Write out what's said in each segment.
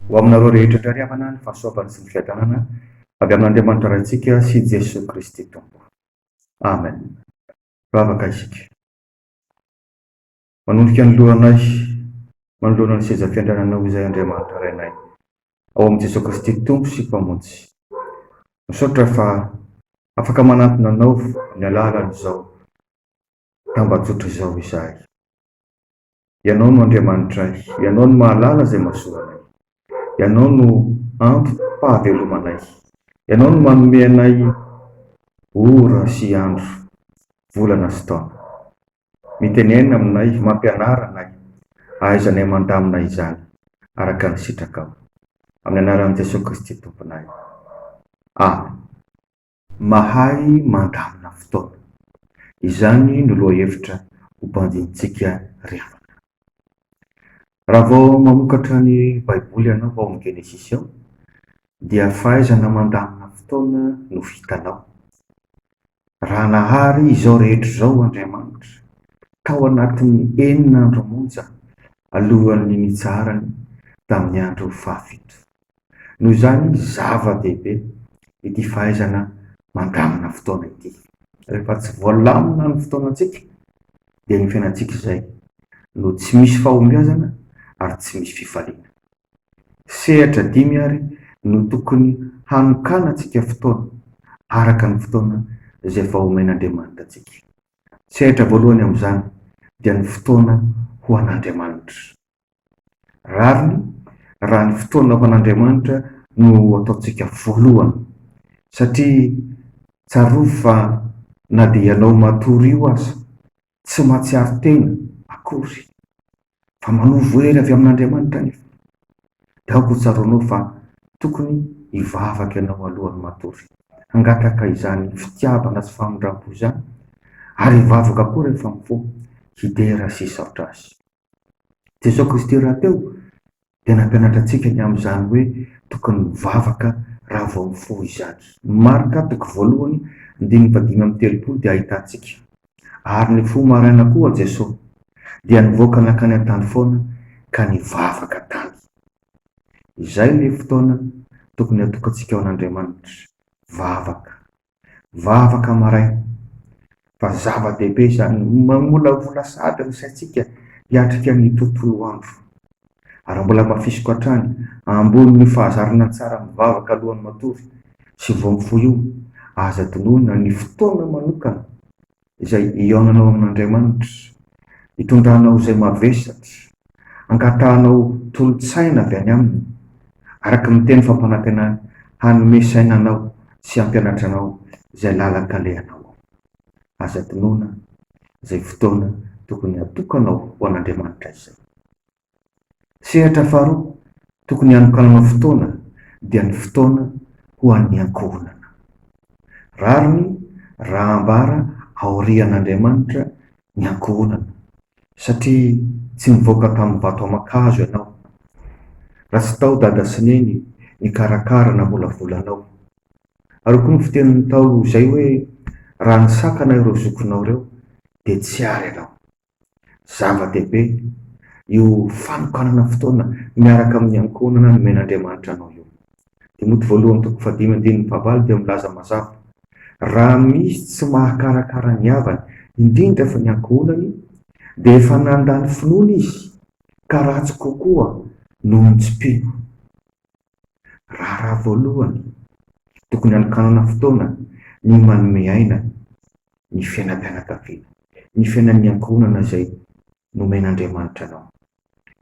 ho aminareo rehetra indray havana ny fahasoavana sy ny fiadanana avy amin'Andriamanitra raintsika sy Jesosy Kristy Tompo. Amen. Ravaka isika. Manondrika ny lohanay, manoloana ny seza fiandranana izay Andriamanitra rainay. Ao amin'ny Jesosy Kristy Tompo sy mpamonjy. Misaotra fa afaka manantona anao ny alalan'izao tambajotra izao izahay. Ianao no Andriamanitray, ianao no mahalala izay mahasoa anay. Ianao no ampy-pahavelomanay. Ianao no manome anay ora sy andro, volana sy taona. Mitenena aminay, mampianara anay, ahaizanay mandamina izany, araka ny sitrakao. Amin'ny anaran'i Jesosy Kristy Tomponay. Amen. Mahay mandamina fotoana. Izany no lohahevitra ho bandintsika rehefa. Raha vao mamokatra ny Baiboly ianao ao amin'ny Genesis ao, dia fahaizana mandamina fotoana no vitanao. Raha nahary izao rehetra izao Andriamanitra tao anatin'ny 9 andro monja alohan'ny nitsarany tamin'ny andro fahafito. Noho izany zava-dehibe ity fahaizana mandamina fotoana ity. Rehefa tsy voalamina ny fotoanantsika dia ny fiainantsika izay no tsy misy fahombiazana ary tsy misy fifaliana. Sehatra 5 ary no tokony hanokanantsika fotoana araka ny fotoana izay efa omen'Andriamanitra antsika. Sehatra voalohany amin'izany dia ny fotoana ho an'Andriamanitra. Rariny raha ny fotoana ho an'Andriamanitra no ataontsika voalohany, satria tsarovy fa na dia ianao matory io aza tsy mahatsiaro tena akory, fa manovo hery avy amin'Andriamanitra nefa. Dia aoko tsaronao fa tokony hivavaka ianao alohan'ny matory, hangataka izany fitiavana sy famondram-po izany, ary hivavaka koa rehefa mifoha hidera sy hisaotra azy. Jesosy Kristy raha teo dia nampianatra antsika ny amin'izany hoe tokony mivavaka raha vao mifoha izany. Marka 1:5-30 dia ahitantsika. Ary ny fo maraina koa Jesosy dia nivoaka nakany an-tany foana ka nivavaka tany. Izay ilay fotoana tokony hatokantsika ao an'Andriamanitra. Vavaka maraina. Fa zava-dehibe izany, mamolavola sady ny saintsika hiatrika ny tontolo andro. Ary mbola mafisoko hatrany ambony ny fahazarana tsara mivavaka alohan'ny matory sy vao mifoha io, aza tonoina ny fotoana manokana izay ionanao amin'Andriamanitra, hitondranao izay mavesatra, angatahanao tolotsaina avy any aminy, araka ny teny fampanantenana hanome sainanao sy hampianatranao izay lalakalehanao. Aza tonoina izay fotoana tokony hatokanao ho an'Andriamanitra izay. Sehatra faharoa tokony hanokananao fotoana dia ny fotoana ho an'ny ankohonana. Rariny raha ambara aorian'Andriamanitra ny ankohonana, satria tsy nivoaka tamin'ny vato aman-kazo ianao. Raha tsy tao dada sy neny nikarakara na volavolanao. Ary koa ny fitenin'ny tao izay hoe raha nisakana ireo zokonao ireo dia tsy ary ianao. Zava-dehibe io fanokanana fotoana miaraka amin'ny ankohonana nomen'Andriamanitra anao io. Timoty 1:5-9 dia milaza mazava, raha misy tsy mahakarakara ny havany indrindra fa ny ankohonany dia efa nandany finoana izy, ka ratsy kokoa noho ny tsim-pino. Raha voalohany tokony hanokanana fotoana ny manome aina ny fiainam-pianakaviana, ny fiainan'ny ankohonana izay nomen'Andriamanitra anao.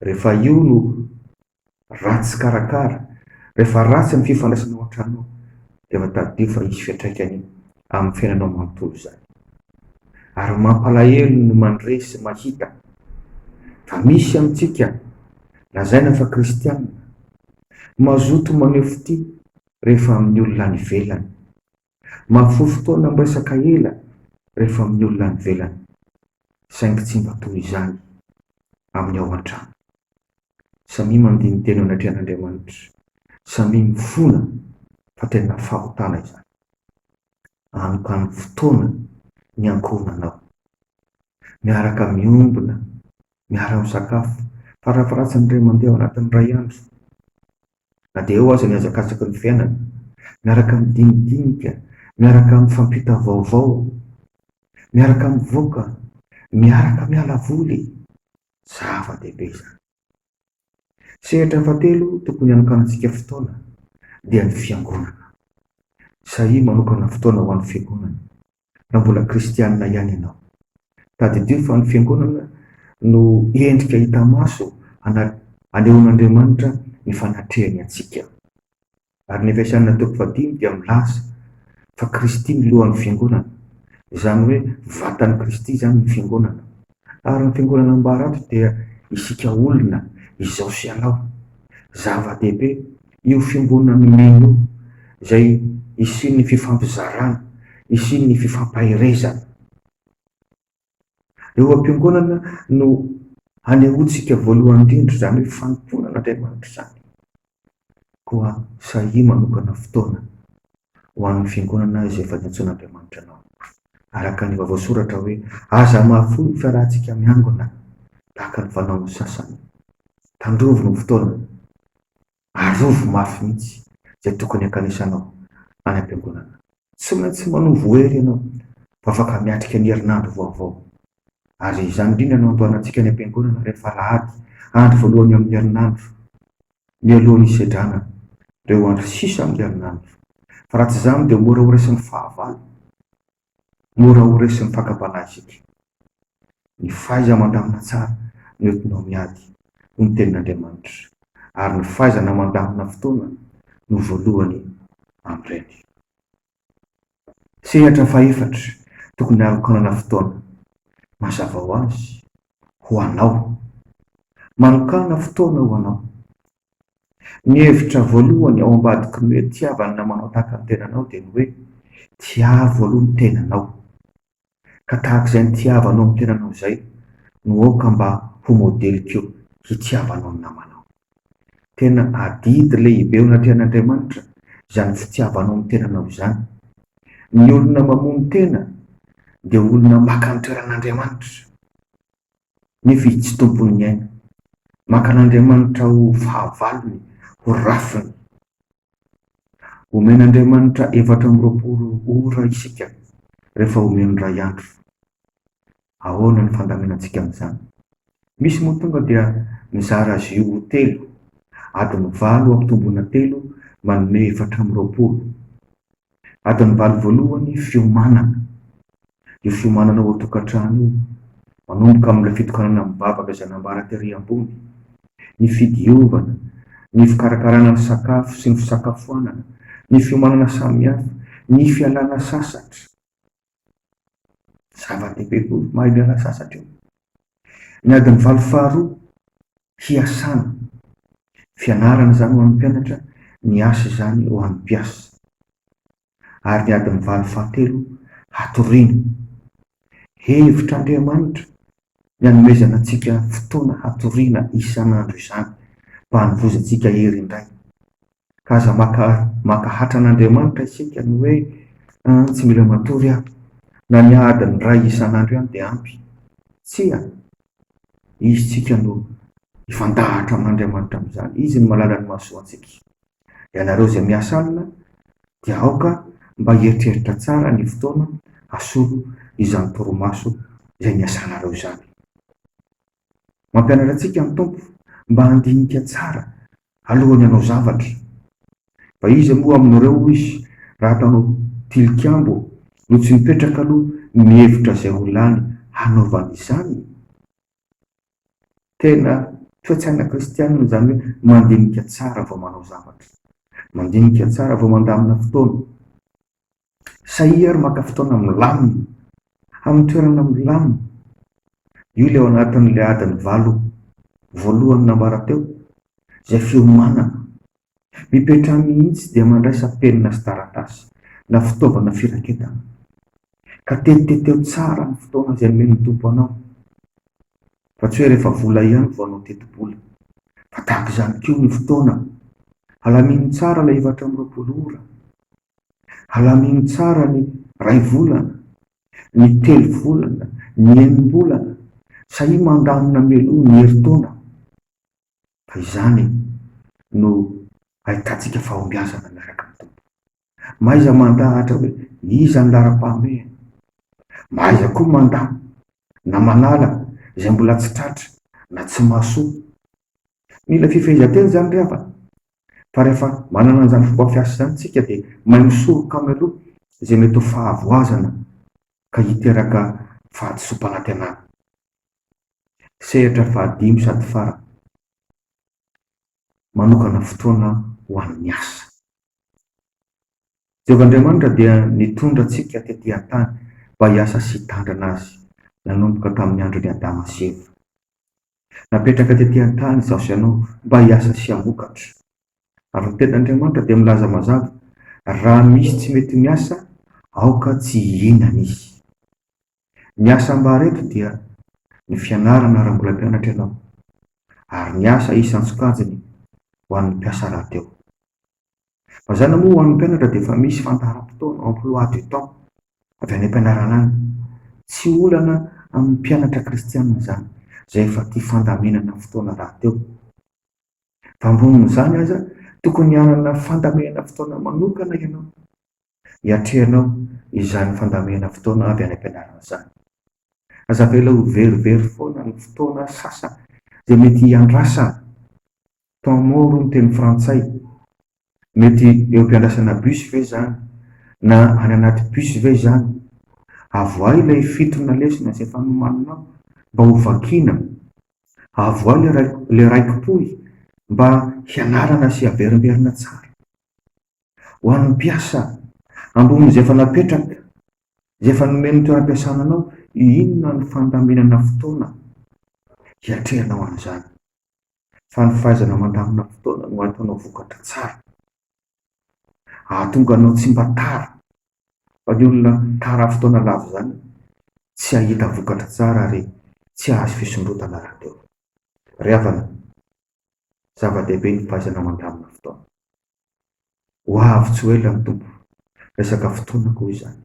Rehefa io no ratsy karakara, rehefa ratsy ny fifandraisana ao an-tranao, dia matadio fa hisy fiantraikany amin'ny fiainanao manontolo izany. Ary mampalahelo ny mandresy mahita fa misy amintsika lazaina fa kristianina mazoto maneho fity rehefa amin'ny olona any ivelany, mahafohy fotoana miresaka ela rehefa amin'ny olona any ivelany, saingy tsy mba toy izany amin'ny ao an-trano. Samy mandiny teny anatrehan'Andriamanitra, samy mifona fa tena fahotana izany. Anokany fotoana ny ankohonanao, miaraka miombona, miara misakafo, farafaratsy ny ray mandeha ao anatin'ny ray andro. na dia eo aza miazakazaky ny fiainana, miaraka midinidinika, miaraka mifampita vaovao, miaraka mivoaka, miaraka miala voly. Zava-dehibe izany. Sehatra fahatelo tokony hanokanantsika fotoana dia ny fiangonana. Sahy manokana fotoana ho an'ny fiangonana raha mbola kristianina ihany ianao. Tadidio fa ny fiangonana no endrika hita maso anehoan'Andriamanitra ny fanatrehany antsika. Ary ny Efesianina 5:5 dia milaza fa Kristy ny lohan'ny fiangonana, izany hoe vatan'i Kristy izany ny fiangonana. Ary ny fiangonana ambarato dia isika olona izao sy anao. Zava-dehibe io fiangonana meno izay isin'ny fifampizarana, isin'ny fifampaherezana. Eo am-piangonana no anehoantsika voalohany indrindra, izany hoe fanomponan'Andriamanitra izany. Koa sahy manokana fotoana ho an'ny fiangonana izay efa niantsoan'Andriamanitra anao. Araka ny voasoratra hoe aza mahafoy ny fiarahantsika miangona tahaka ny fanaon'ny sasany. Tandrovo ny fotoana, arovo mafy mihitsy izay tokony ankanesanao any am-piangonana. Tsy maintsy manovo hery ianao fa afaka miatrika ny herinandro vaovao. Ary izany indrindra no andohanantsika any am-piangonana rehefa Alahady, andro voalohany amin'ny herinandro, mialohan'ny hisedrana ireo andro sisa amin'ny herinandro. Fa raha tsy izany dia mora ho resin'ny fahavalo, mora ho resin'ny fakapanahisika. Ny faiza mandamina tsara no entinao miady ho ny tenin'Andriamanitra, ary ny fahaizana mandamina fotoana no voalohany amin'ireny. Sehatra fahaefatra tokony hanokanana fotoana mazava ho azy ho anao. Manokana fotoana ho anao. Ny hevitra voalohany ao ambadiky ny hoe tiavana na manao tahaka ny tenanao dia ny hoe tiavo aloha ny tenanao. Ka tahaka izay ny tiavanao amin'ny tenanao izay no aoka mba ho modeliko hitiavanao ny namanao. Tena adidy lehibe ao anaty an'Andriamanitra izany fitiavanao amin'ny tenanao izany. Ny olona mamono tena dia olona maka ny toeran'Andriamanitra, nefa izy tsy tompony aina. Maka an'Andriamanitra ho fahavalony, ho rafiny. Omen'Andriamanitra 420 ora isika rehefa omeny ray andro. Ahoana ny fandamenantsika amin'izany? Misy moa tonga dia mizara azy io ho 3, adiny 8 ampitombona 3 manome 420. Adiny 8 voalohany fiomanana. Io fiomanana ao an-tokantrano io manomboka amin'ilay fitokanana mibavaka izay nambara tery ambony, ny fidiovana, ny fikarakarana ny sakafo sy ny fisakafoanana, ny fiomanana samihafa, ny fialana sasatra. Zava-dehibe koa mahay miala sasatra io. Ny adiny 8 faharoa hiasana, fianarana izany ho an'ny mpianatra, ny asa izany ho an'ny mpiasa. Ary ny adiny 8 fahatelo hatoriana. Hevitr'Andriamanitra ny hanomezana antsika fotoana hatoriana isan'andro izany mba hanovozantsika hery indray. Ka aza maka hatran'Andriamanitra isika ny hoe tsy mila matory aho, na ny adiny ray isan'andro ihany dia ampy. Tsia, izy tsika no ifandahatra amin'Andriamanitra amin'izany. Izy ny malala ny mahasoa antsika. Ianareo izay miasa alina dia aoka mba hieritreritra tsara ny fotoana hasolo izany torimaso izay niasanareo izany. Mampianatra antsika ny Tompo mba handinika tsara alohan'ny hanao zavatra. Fa izy moa amin'ireo izy raha ataonao tilikambo no tsy mipetraka aloha mihevitra izay ho lany hanaovana izany. Tena toe-tsaina kristianina izany hoe mandinika tsara vao manao zavatra, mandinika tsara vao mandamina fotoana. Sahy ary maka fotoana milamina, amin'ny toerana milamina. Io ilay ao anatin'ilay adiny 8 voalohany nambara teo, izay fiomanana. Mipetraha mihitsy dia mandraisa penina sy taratasy na fitaovana firaketana. Ka tetiteteo tsara ny fotoana izay nomen'ny Tompo anao. Fa tsy hoe rehefa vola ihany vao anao teti-bola. Fa tahaka izany koa ny fotoana. Alaminy tsara ilay 420 ora. Alaminy tsara ny 2 volana, ny 3 volana, ny 9 volana. Sahy mandamina meloa ny herintaona. Fa izany no ahitantsika fahombiazana miaraka amin'ny tompo. Maiza mandahatra hoe iza ny lara-pahamehana, maiza koa mandà na manala izay mbola tsy tratra na tsy mahasoa. Mila fifehezanteny zany ry havana, fa rehefa manana an'izany fomba fiasa zany tsika dia mahay misoroka amin'ny aloha izay mety ho fahavoazana ka hiteraka fahadisom-panantenana. Sehatra fahadimy sady fara, manokana fotoana ho an'ny asa. Jehovah'Andriamanitra dia nitondra antsika tetỳ an-tany mba hiasa sy hitandrana azy nanomboka tamin'ny andron'ny Adama sy Eva. Napetraka tetỳ an-tany izaho sy ianao mba hiasa sy hamokatra. Ary ny tenin'Andriamanitra dia milaza mazava, raha misy tsy mety miasa, aoka tsy hihinana izy. Ny asa am-bareto dia ny fianarana raha mbola mpianatra ianao, ary ny asa isan'ny sokajiny ho an'ny mpiasa rahateo. Mazana moa ho an'ny mpianatra dia efa misy fandaharam-potoana emploi du temps avy any am-pianarana any. Tsy olana amin'ny mpianatra kristianina zany, izay efa tia fandaminana fotoana rahateo. Fa ambonin'izany aza tokony hanana fandamehana fotoana manokana ianao, hiatrehanao izany fandamehana fotoana avy any am-pianarana zany. Azavela ho verivery foana ny fotoana sasa izay mety hiandrasa. Temps mort ny teny frantsay. Mety eo am-piandrasana bus ve zany, na any anaty bus ve zany. Avoa ilay fitona lesona izay fanomaninao mba ho vakiana. Avoa ilay raiki-poy mba hianarana sy haverimberina tsara. Ho an'ny mpiasa ambony izay efa napetraka, izay efa nomeny toeram-piasana anao, inona ny fandaminana fotoana hiatrehanao an'izany. Fa ny fahaizana mandamina fotoana no ataonao vokatra tsara. Ahatonga anao tsy mba tara, fa ny olona tara fotoana lavo zany tsy ahita vokatra tsara ary tsy ahazo fisondrotana rahateo. Ry havana, zava-dehibe ny fahaizana mandamina fotoana. Ho avy tsy ho ela ny tompo, resaka fotoana koa izany.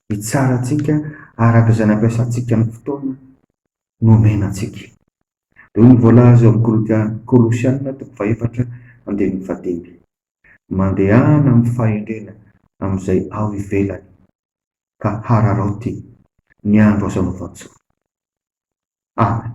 Hitsara antsika araka izay nampiasantsika ny fotoana no omena antsika. Eo ny voalaza eo amin'ny Kolosianina 4:1-5. Mandehana amin'ny fahendrena amin'izay ao ivelany ka hararaoty ny andro azo anaovantsika. Amen.